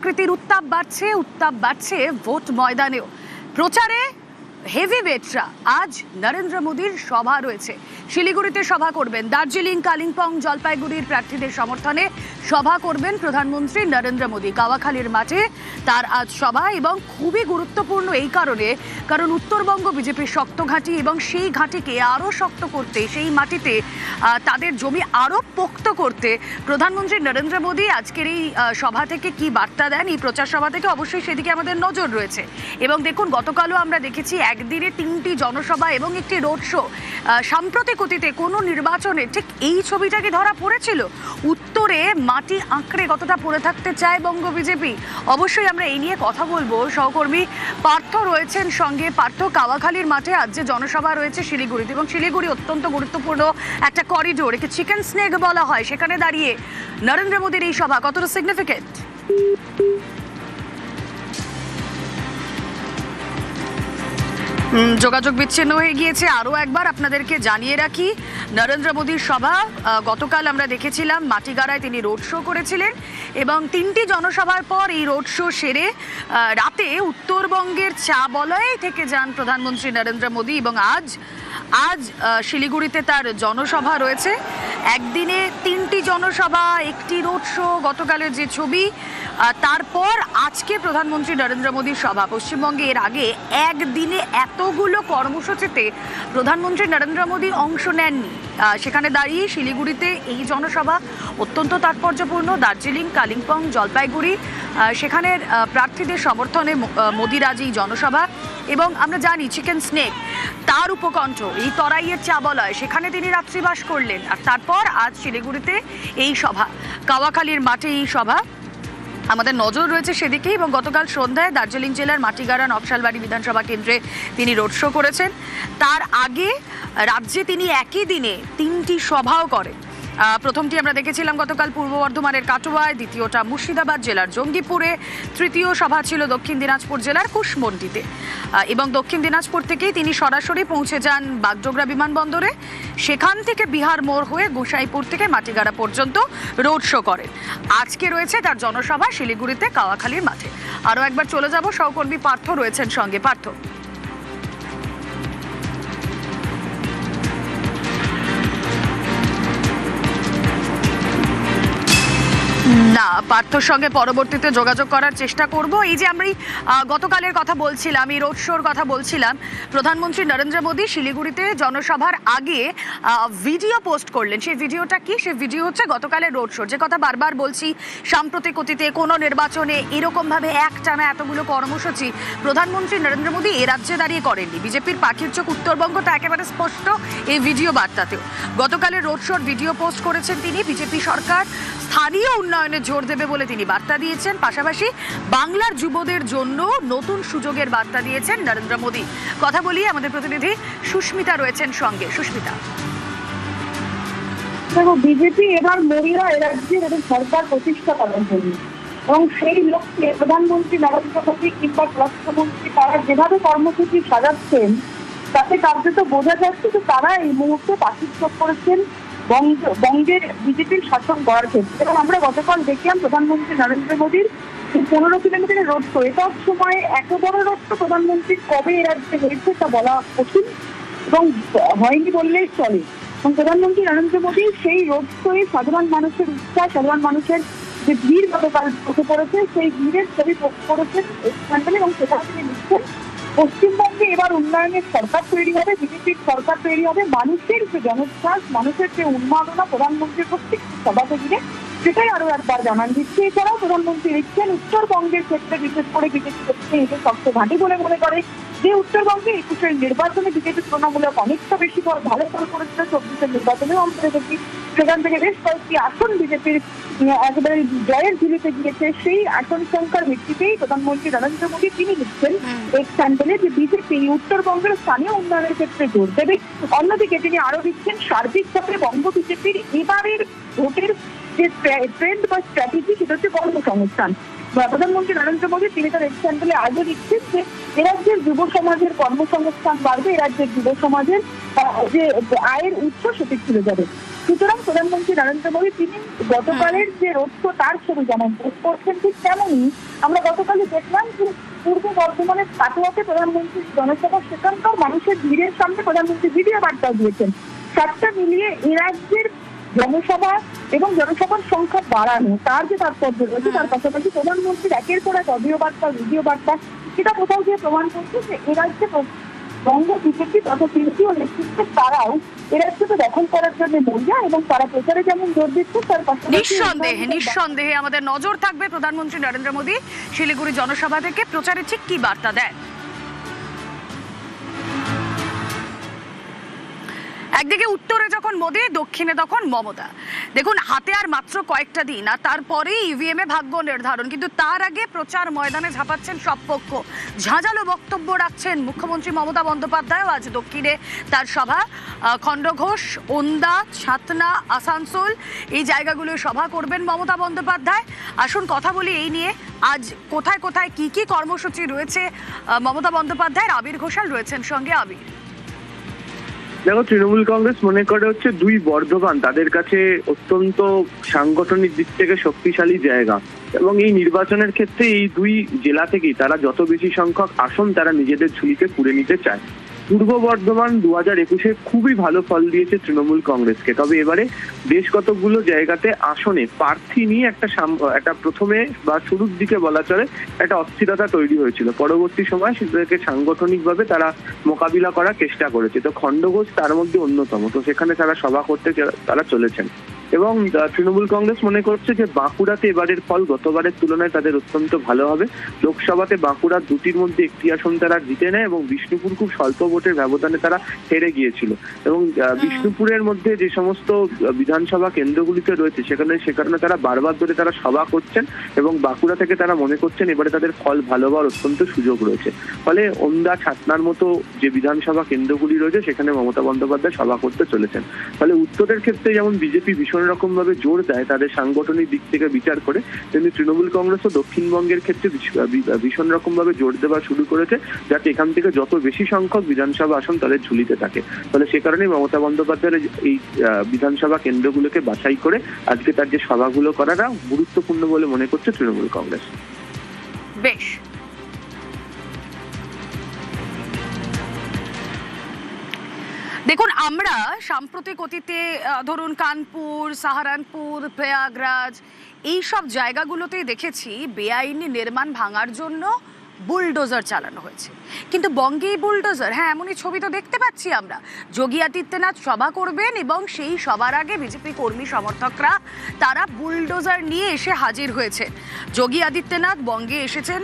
কৃতির উত্তাপ বাড়ছে ভোট ময়দানেও। প্রচারে হেভিওয়েটরা আজ নরেন্দ্র মোদীর সভা রয়েছে। শিলিগুড়িতে সভা করবেন, দার্জিলিং, কালিম্পং, জলপাইগুড়ির প্রার্থীদের সমর্থনে সভা করবেন প্রধানমন্ত্রী নরেন্দ্র মোদী। কাওয়াখালীর মাঠে তার আজ সভা, এবং খুবই গুরুত্বপূর্ণ এই কারণ উত্তরবঙ্গ বিজেপির শক্ত ঘাঁটি, এবং সেই ঘাঁটিকে আরও শক্ত করতে, সেই মাটিতে তাদের জমি আরও পোক্ত করতে প্রধানমন্ত্রী নরেন্দ্র মোদী আজকের এই সভা থেকে কি বার্তা দেন, এই প্রচার সভা থেকে, অবশ্যই সেদিকে আমাদের নজর রয়েছে। এবং দেখুন, গতকালও আমরা দেখেছি একদিনে 3টি জনসভা এবং একটি রোড শো। সাম্প্রতিক অতীতে কোনো নির্বাচনে ঠিক এই ছবিটাকে ধরা পড়েছিল। উত্তরে মাটি আঁকড়ে কতটা পড়ে থাকতে চায় বঙ্গ বিজেপি, অবশ্যই আমরা এই নিয়ে কথা বলবো। সহকর্মী পার্থ রয়েছেন সঙ্গে। পার্থ, কাওয়াখালীর মাঠে আজ যে জনসভা রয়েছে শিলিগুড়িতে, এবং শিলিগুড়ি অত্যন্ত গুরুত্বপূর্ণ একটা করিডোর, একে চিকেন স্নেক বলা হয়, সেখানে দাঁড়িয়ে নরেন্দ্র মোদীর এই সভা কতটা সিগনিফিকেন্ট? যোগাযোগ বিচ্ছিন্ন হয়ে গিয়েছে। আরও একবার আপনাদেরকে জানিয়ে রাখি, নরেন্দ্র মোদীর সভা গতকাল আমরা দেখেছিলাম মাটিগাড়ায় তিনি রোড শো করেছিলেন, এবং 3টি জনসভার পর এই রোড শো সেরে রাতে উত্তরবঙ্গের চা বলয়ে থেকে যান প্রধানমন্ত্রী নরেন্দ্র মোদী, এবং আজ শিলিগুড়িতে তার জনসভা রয়েছে। একদিনে 3টি জনসভা, একটি রোড শো, গতকালের যে ছবি, তারপর আজকে প্রধানমন্ত্রী নরেন্দ্র মোদীর সভা। পশ্চিমবঙ্গে এর আগে একদিনে এতগুলো কর্মসূচিতে প্রধানমন্ত্রী নরেন্দ্র মোদী অংশ নেননি। সেখানে দাঁড়িয়ে শিলিগুড়িতে এই জনসভা অত্যন্ত তাৎপর্যপূর্ণ। দার্জিলিং, কালিম্পং, জলপাইগুড়ি সেখানের প্রার্থীদের সমর্থনে মোদীর আজ এই জনসভা। এবং আমরা জানি চিকেন স্নেক তার উপকণ্ঠ, এই তরাইয়ের চা বলয়, সেখানে তিনি রাত্রিবাস করলেন। আর তারপর আজ শিলিগুড়িতে এই সভা, কাওয়াখালীর মাঠে এই সভা, আমাদের নজর রয়েছে সেদিকেই। এবং গতকাল সন্ধ্যায় দার্জিলিং জেলার মাটিগাড়া নকশালবাড়ি বিধানসভা কেন্দ্রে তিনি রোড শো করেছেন। তার আগে রাজ্যে তিনি একই দিনে 3টি সভাও করেন। প্রথমটি আমরা দেখেছিলাম গতকাল পূর্ব বর্ধমানের কাটোয়ায়, দ্বিতীয়টা মুর্শিদাবাদ জেলার জঙ্গিপুরে, তৃতীয় সভা ছিল দক্ষিণ দিনাজপুর জেলার কুশমন্ডিতে। এবং দক্ষিণ দিনাজপুর থেকেই তিনি সরাসরি পৌঁছে যান বাগডোগরা বিমানবন্দরে। সেখান থেকে বিহার মোড় হয়ে গোসাইপুর থেকে মাটিগাড়া পর্যন্ত রোড শো করেন। আজকে রয়েছে তার জনসভা শিলিগুড়িতে কাওয়াখালীর মাঠে। আরও একবার চলে যাব, সহকর্মী পার্থ রয়েছেন সঙ্গে। পার্থ, না, পার্থর সঙ্গে পরবর্তীতে যোগাযোগ করার চেষ্টা করব। এই যে আমরা গতকালের কথা বলছিলাম, এই রোড শোর কথা বলছিলাম, প্রধানমন্ত্রী নরেন্দ্র মোদী শিলিগুড়িতে জনসভার আগে ভিডিও পোস্ট করলেন। সেই ভিডিওটা কি? সেই ভিডিও হচ্ছে গতকালের রোড শোর। যে কথা বারবার বলছি, সাম্প্রতিক অতীতে কোনো নির্বাচনে এরকমভাবে একটানা এতগুলো কর্মসূচি প্রধানমন্ত্রী নরেন্দ্র মোদী এ রাজ্যে দাঁড়িয়ে করেননি। বিজেপির পাখির চোখ উত্তরবঙ্গ, তা একেবারে স্পষ্ট এই ভিডিও বার্তাতেও। গতকালের রোড শোর ভিডিও পোস্ট করেছেন তিনি। বিজেপি সরকার স্থানীয় উন্নয়নে জোর দেবে বলে তিনি বার্তা দিয়েছেন। পাশাপাশি বাংলার যুবদের জন্য নতুন সুযোগের বার্তা দিয়েছেন নরেন্দ্র মোদী। কথা বলি, আমাদের প্রতিনিধি সুস্মিতা রয়েছেন সঙ্গে। সুস্মিতা, দেখো, বিজেপি এবার মহিলা রাজ্যের এবং সরকার প্রতিষ্ঠা করেন এবং সেই লক্ষ্যে প্রধানমন্ত্রী নরেন্দ্র মোদী কিংবা স্বরাষ্ট্রমন্ত্রী তারা যেভাবে কর্মসূচি সাজাচ্ছেন, তাতে কার্যত বোঝা যাচ্ছে যে তারা এই মুহূর্তে পার্টিসিপেট করেছেন বঙ্গের বিজেপির শাসন করার ক্ষেত্রে। এবং আমরা গতকাল দেখলাম প্রধানমন্ত্রী নরেন্দ্র মোদীর 15 কিলোমিটারের রোড শো। এটার সময় এত বড় রোড শো প্রধানমন্ত্রী কবে এ রাজ্যে হয়েছে তা বলা কঠিন, এবং হয়নি বললেই চলে। এবং প্রধানমন্ত্রী নরেন্দ্র মোদী সেই রোড শোয়ে সাধারণ মানুষের উৎসাহ, সাধারণ মানুষের যে ভিড় গতকাল চোখে পড়েছে, সেই ভিড়ের ছবি পোস্ট করেছেন এবং সেখানে তিনি লিখছেন, পশ্চিমবঙ্গে এবার উন্নয়নের সরকার তৈরি হবে, বিজেপির সরকার তৈরি হবে। মানুষের যে জনোচ্ছ্বাস, মানুষের যে উন্মাদনা প্রধানমন্ত্রীর প্রত্যেকটি সভাতে গিয়ে, সেটাই আরো একবার জানান দিচ্ছে। এছাড়াও প্রধানমন্ত্রী লিখছেন, উত্তরবঙ্গের ক্ষেত্রে বিশেষ করে বিজেপি একে শক্ত ঘাঁটি বলে মনে করে, যে উত্তরবঙ্গে 21-এর নির্বাচনে বিজেপি তুলনামূলক অনেকটা বেশি ভালো ফল করেছিল। 24-এর নির্বাচনেও আমরা দেখেছি সেখান থেকে বেশ কয়েকটি আসন বিজেপির একেবারে জয়ের ঝুলিতে গিয়েছে। সেই আসন সংখ্যার ভিত্তিতেই প্রধানমন্ত্রী নরেন্দ্র মোদী তিনি লিখছেন এক স্যান্ডেলে যে বিজেপি উত্তরবঙ্গের স্থানীয় উন্নয়নের ক্ষেত্রে জোর দেবে। অন্যদিকে তিনি আরো লিখছেন, সার্বিকভাবে বঙ্গ বিজেপির এবারের ভোটের যে ট্রেন্ড বা স্ট্র্যাটেজি, সেটা হচ্ছে কর্মসংস্থান। প্রধানমন্ত্রী নরেন্দ্র মোদী তিনি তার এক্সাম্পলে আজও লিখছেন যে এ রাজ্যের যুব সমাজের কর্মসংস্থান বাড়বে, এ রাজ্যের যুব সমাজের যে আয়ের উৎস সেটি খুলে যাবে। সুতরাং প্রধানমন্ত্রী নরেন্দ্র মোদী তিনি গতকালের যে রোড শো তার ছবি যেমন পোস্ট করছেন, ঠিক তেমনই আমরা গতকালই দেখলাম যে পূর্ব বর্ধমানের কাটোয়াতে প্রধানমন্ত্রী জনসভা, সেখানকার মানুষের ভিড়ের সামনে প্রধানমন্ত্রী ভিডিও বার্তা দিয়েছেন। সবটা মিলিয়ে এ রাজ্যের জনসভা এবং জনসভার সংখ্যা বাড়ানো তার যে তাৎপর্য রয়েছে, তার পাশাপাশি প্রধানমন্ত্রীর একের পর এক অডিও বার্তা, ভিডিও বার্তা, সেটা কোথাও গিয়ে প্রমাণ করছে যে এ রাজ্যে বঙ্গ বিজেপি তথা তৃণমূল নেতৃত্ব তারাও এ রাজ্যকে দখল করার জন্য মরিয়া এবং তারা প্রচারে যেমন জোর দিচ্ছে, তার পাশাপাশি নিঃসন্দেহে আমাদের নজর থাকবে প্রধানমন্ত্রী নরেন্দ্র মোদী শিলিগুড়ি জনসভা থেকে প্রচারে ঠিক কি বার্তা দেয়। একদিকে উত্তরে যখন মোদী, দক্ষিণে তখন মমতা। দেখুন, হাতে আর মাত্র কয়েকটা দিন, আর তারপরেই ইভিএম এ ভাগ্য নির্ধারণ। কিন্তু তার আগে প্রচার ময়দানে ঝাঁপাচ্ছেন সব পক্ষ, ঝাঁঝালো বক্তব্য রাখছেন মুখ্যমন্ত্রী মমতা বন্দ্যোপাধ্যায়। আজ দক্ষিণে তার সভা, খণ্ডঘোষ, ওন্দা, ছাতনা, আসানসোল, এই জায়গাগুলো সভা করবেন মমতা বন্দ্যোপাধ্যায়। আসুন কথা বলি এই নিয়ে, আজ কোথায় কোথায় কি কি কর্মসূচি রয়েছে মমতা বন্দ্যোপাধ্যায়ের। আবির ঘোষাল রয়েছেন সঙ্গে। আবির, দেখো, তৃণমূল কংগ্রেস মনে করে হচ্ছে দুই বর্ধমান তাদের কাছে অত্যন্ত সাংগঠনিক দিক থেকে শক্তিশালী জায়গা, এবং এই নির্বাচনের ক্ষেত্রে এই দুই জেলা থেকেই তারা যত বেশি সংখ্যক আসন তারা নিজেদের ঝুলিতে পুরে নিতে চায়। পূর্ব বর্ধমান 2021-এ খুবই ভালো ফল দিয়েছে তৃণমূল কংগ্রেসকে, তবে এবারে বেশ কতগুলো জায়গাতে আসনে প্রার্থী নিয়ে একটা প্রথমে বা শুরুর দিকে বলা চলে একটা অস্থিরতা তৈরি হয়েছিল। পরবর্তী সময় সেটাকে সাংগঠনিকভাবে তারা মোকাবিলা করার চেষ্টা করেছে। তো খণ্ডঘোষ তার মধ্যে অন্যতম, তো সেখানে তারা সভা করতে তারা চলেছেন। এবং তৃণমূল কংগ্রেস মনে করছে যে বাঁকুড়াতে এবারের ফল গতবারের তুলনায় তাদের অত্যন্ত ভালো হবে। লোকসভাতে বাঁকুড়া দুটির মধ্যে একটি আসন তারা জিতে নেয় এবং বিষ্ণুপুর খুব স্বল্প ভোটের ব্যবধানে তারা হেরে গিয়েছিল। এবং বিষ্ণুপুরের মধ্যে যে সমস্ত বিধানসভা কেন্দ্রগুলিতে রয়েছে সেখানে তারা বারবার ধরে তারা সভা করছেন, এবং বাঁকুড়া থেকে তারা মনে করছেন এবারে তাদের ফল ভালো হওয়ার অত্যন্ত সুযোগ রয়েছে। ফলে ওন্দা, ছাতনার মতো যে বিধানসভা কেন্দ্রগুলি রয়েছে সেখানে মমতা বন্দ্যোপাধ্যায় সভা করতে চলেছেন। ফলে উত্তরের ক্ষেত্রে যেমন বিজেপি ভীষণ রকম ভাবে জোর দেয় তাদের সাংগঠনিক দিক থেকে বিচার করে, তেমনি তৃণমূল কংগ্রেসও দক্ষিণবঙ্গের ক্ষেত্রে ভীষণ রকম ভাবে জোর দেওয়া শুরু করেছে, যাতে এখান থেকে যত বেশি সংখ্যক বিধানসভা আসন তাদের ঝুলিতে থাকে। ফলে সে কারণেই মমতা বন্দ্যোপাধ্যায়ের এই বিধানসভা কেন্দ্রগুলোকে বাছাই করে আজকে তার যে সভাগুলো করাটা গুরুত্বপূর্ণ বলে মনে করছে তৃণমূল কংগ্রেস। বেশ, দেখুন, আমরা সাম্প্রতিক অতীতে ধরুন কানপুর, সাহারানপুর, প্রয়াগরাজ, এই সব জায়গাগুলোতেই দেখেছি বেআইনি নির্মাণ ভাঙার জন্য বুলডোজার চালানো হয়েছে। কিন্তু বঙ্গেই বুলডোজার, হ্যাঁ, এমনই ছবি তো দেখতে পাচ্ছি আমরা। যোগী আদিত্যনাথ সভা করবেন এবং সেই সভার আগে বিজেপি কর্মী সমর্থকরা তারা বুলডোজার নিয়ে এসে হাজির হয়েছে। যোগী আদিত্যনাথ বঙ্গে এসেছেন